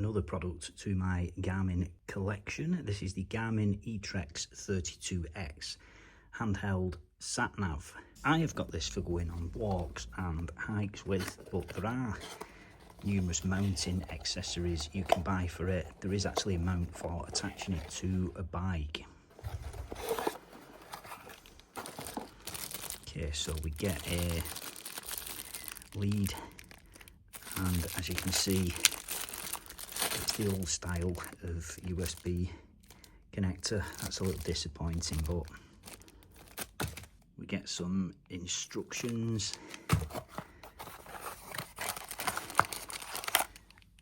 another product to my Garmin collection. This is the Garmin Etrex 32x handheld sat nav. I have got this for going on walks and hikes with, but there are numerous mounting accessories you can buy for it. There is actually a mount for attaching it to a bike. Okay, so we get a lead, and as you can see, it's the old style of USB connector. That's a little disappointing, but we get some instructions,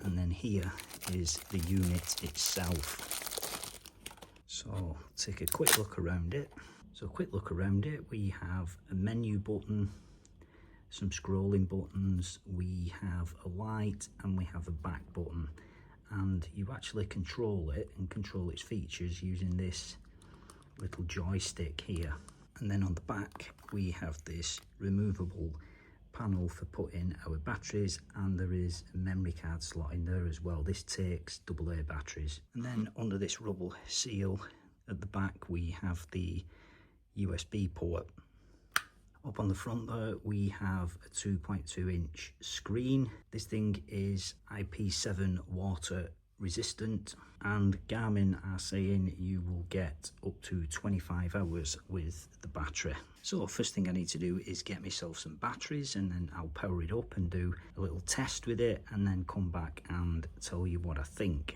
and then here is the unit itself. So take a quick look around it. We have a menu button, some scrolling buttons, we have a light, and we have a back button, and you actually control it and control its features using this little joystick here. And then on the back we have this removable panel for putting our batteries, and there is a memory card slot in there as well. This takes AA batteries. And then under this rubber seal at the back we have the USB port. Up on the front there we have a 2.2 inch screen. This thing is IP7 water resistant, and Garmin are saying you will get up to 25 hours with the battery. So first thing I need to do is get myself some batteries, and then I'll power it up and do a little test with it, and then come back and tell you what I think.